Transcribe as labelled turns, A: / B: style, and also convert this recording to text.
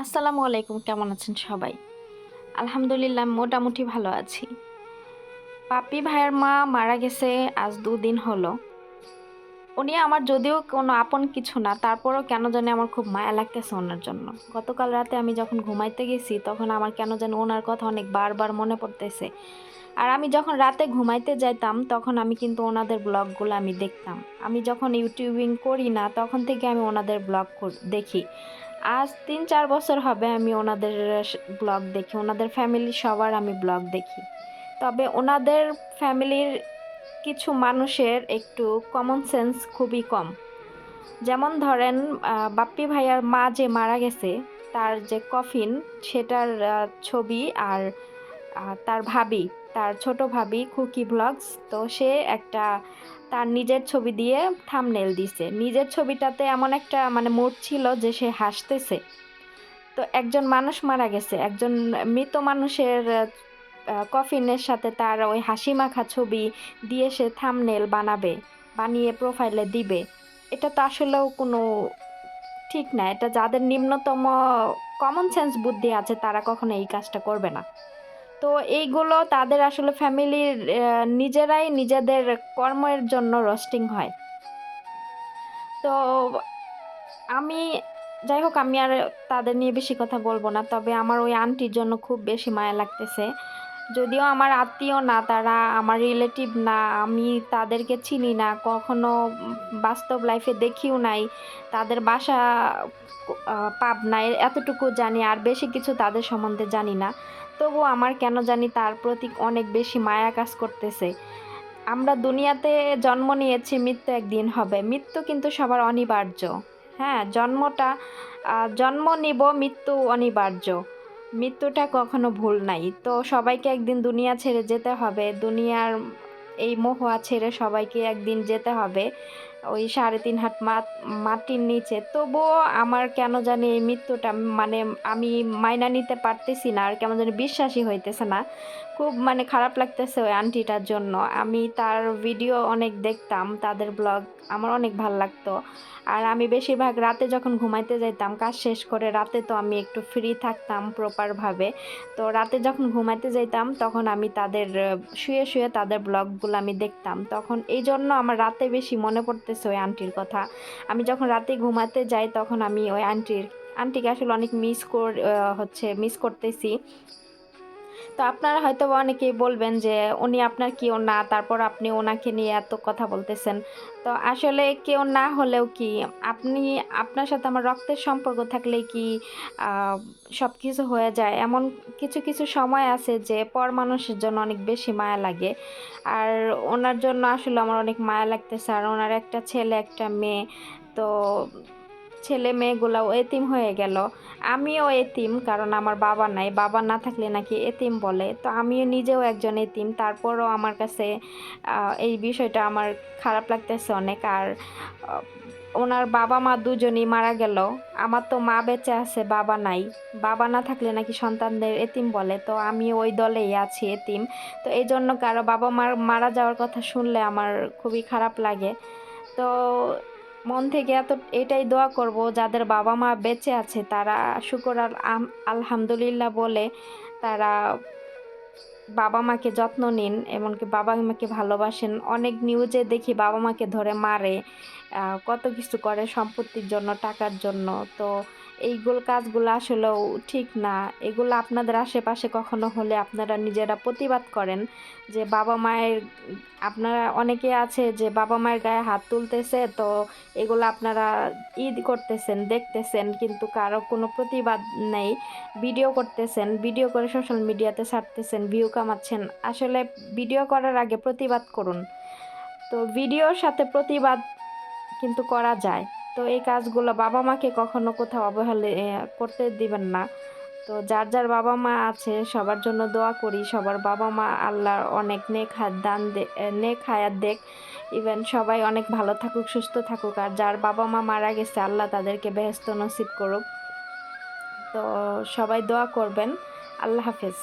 A: আসসালামু আলাইকুম, কেমন আছেন সবাই? আলহামদুলিল্লাহ আমি মোটামুটি ভালো আছি। পাপি ভাইয়ের মা মারা গেছে আজ ২ দিন হলো। উনি আমার যদিও কোনো আপন কিছু না, তারপরেও কেন জানি আমার খুব মায়া লাগতেছে ওনার জন্য। গতকাল রাতে আমি যখন ঘুমাইতে গেছি তখন আমার কেন জানি ওনার কথা অনেক বারবার মনে পড়তেছে। আর আমি যখন রাতে ঘুমাইতে যাইতাম তখন আমি কিন্তু ওনাদের ব্লগগুলো আমি দেখতাম। আমি যখন ইউটিউবিং করি না তখন থেকে আমি ওনাদের ব্লগ দেখি। আজ ৩-৪ বছর হবে আমি ওনাদের ব্লগ দেখি। ওনাদের ফ্যামিলির সবার আমি ব্লগ দেখি। তবে ওনাদের ফ্যামিলির কিছু মানুষের একটু কমন সেন্স খুবই কম। যেমন ধরেন বাপ্পি ভাইয়ার মা যে মারা গেছে তার যে কফিন সেটার ছবি আর তার ভাবি, তার ছোট ভাবি খুকি ব্লগস, তো সে একটা তার নিজের ছবি দিয়ে থাম্বনেল দিছে। নিজের ছবিটাতে এমন একটা মানে মুড ছিল যে সে হাসতেছে। তো একজন মানুষ মারা গেছে, একজন মৃত মানুষের কফিনের সাথে তার ওই হাসি মাখা ছবি দিয়ে সে থাম্বনেল বানাবে, বানিয়ে প্রোফাইলে দিবে। এটা তো আসলেও কোনো ঠিক না। এটা যাদের নিম্নতম কমন সেন্স বুদ্ধি আছে তারা কখনো এই কাজটা করবে না। তো এইগুলো তাদের আসলে ফ্যামিলির নিজেরাই নিজেদের কর্মের জন্য রোস্টিং হয়। তো আমি যাই হোক, আমি আর তাদের নিয়ে বেশি কথা বলবো না। তবে আমার ওই আন্টির জন্য খুব বেশি মায়া লাগতেছে। যদিও আমার আত্মীয় না, তারা আমার রিলেটিভ না, আমি তাদেরকে চিনি না, কখনো বাস্তব লাইফে দেখিও নাই। তাদের বাসা পাবনায়, এতটুকু জানি, আর বেশি কিছু তাদের সম্বন্ধে জানি না। তবু আমার কেন জানি তার প্রতি অনেক বেশি মায়া কাজ করতেছে। আমরা দুনিয়াতে জন্ম নিয়েছি, মৃত্যু একদিন হবে। মৃত্যু কিন্তু সবার অনিবার্য। হ্যাঁ, জন্ম নিব, মৃত্যু অনিবার্য। মৃত্যুটা কখনো ভুল নাই। তো সবাইকে একদিন দুনিয়া ছেড়ে যেতে হবে। দুনিয়ার এই মহুয়া ছেড়ে সবাইকে একদিন যেতে হবে ওই ৩.৫ হাত মাটির নিচে। তবুও আমার কেন জানি এই মৃত্যুটা মানে আমি মাইনা নিতে পারতেছি না, আর কেমন জানি বিশ্বাসই হইতেছে না। খুব মানে খারাপ লাগতেছে ওই আন্টিটার জন্য। আমি তার ভিডিও অনেক দেখতাম, তাদের ব্লগ আমার অনেক ভাল লাগতো। আর আমি বেশিরভাগ রাতে যখন ঘুমাইতে যাইতাম কাজ শেষ করে, রাতে তো আমি একটু ফ্রি থাকতাম প্রপারভাবে। তো রাতে যখন ঘুমাইতে যাইতাম তখন আমি তাদের শুয়ে শুয়ে তাদের ব্লগগুলো আমি দেখতাম। তখন এই জন্য আমার রাতে বেশি মনে পড়তেছে ওই আন্টির কথা। আমি যখন রাতে ঘুমাতে যাই তখন আমি ওই আন্টিকে আসলে অনেক মিস করতেছি। তো আপনারা হয়তো অনেকেই বলবেন যে উনি আপনার কেউ না, তারপর আপনি ওনাকে নিয়ে এত কথা বলতেছেন। তো আসলে কেউ না হলেও কি, আপনার সাথে আমার রক্তের সম্পর্ক থাকলেই কি সব কিছু হয়ে যায়? এমন কিছু কিছু সময় আছে যে পর মানুষের জন্য অনেক বেশি মায়া লাগে। আর ওনার জন্য আসলে আমার অনেক মায়া লাগতেছে। আর ওনার একটা ছেলে একটা মেয়ে, তো ছেলে মেয়েগুলাও এতিম হয়ে গেল। আমিও এতিম, কারণ আমার বাবা নাই। বাবা না থাকলে নাকি এতিম বলে। তো আমিও নিজেও একজন এতিম, তারপরও আমার কাছে এই বিষয়টা আমার খারাপ লাগতেছে অনেক। আর ওনার বাবা মা দুজনেই মারা গেল। আমার তো মা বেঁচে আছে, বাবা নাই। বাবা না থাকলে নাকি সন্তানদের এতিম বলে। তো আমি ওই দলেই আছি, এতিম। তো এই জন্য কারো বাবা মার মারা যাওয়ার কথা শুনলে আমার খুবই খারাপ লাগে। তো মন থেকে এটাই দোয়া করব, যাদের বাবা মা বেঁচে আছে তারা শুকর আলহামদুলিল্লাহ বলে তারা বাবা মাকে যত্ন নিন, এমনকি বাবা মাকে ভালোবাসেন। অনেক নিউজে দেখি বাবা মাকে ধরে মারে, কত কিছু করে সম্পত্তির জন্য, টাকার জন্য। তো এইগুলো কাজগুলো আসলেও ঠিক না। এগুলো আপনাদের আশেপাশে কখনো হলে আপনারা নিজেরা প্রতিবাদ করেন যে বাবা মায়ের, আপনারা অনেকে আছে যে বাবা মায়ের গায়ে হাত তুলতেছে, তো এগুলো আপনারা করতেছেন, দেখতেছেন, কিন্তু কারো কোনো প্রতিবাদ নেই। ভিডিও করতেছেন, ভিডিও করে সোশ্যাল মিডিয়াতে ছাড়তেছেন, ভিউ কামাচ্ছেন। আসলে ভিডিও করার আগে প্রতিবাদ করুন। তো ভিডিওর সাথে প্রতিবাদ কিন্তু করা যায়। তো এই কাজগুলো বাবা মাকে কখনো কোথাও অবহেলা করতে দিবেন না। তো যার যার বাবা মা আছে সবার জন্য দোয়া করি। সবার বাবা মা আল্লাহ অনেক নেক হায়াত দেখ। ইভেন সবাই অনেক ভালো থাকুক, সুস্থ থাকুক। আর যার বাবা মা মারা গেছে আল্লাহ তাদেরকে বেহেশত নসিব করুক। তো সবাই দোয়া করবেন। আল্লাহ হাফেজ।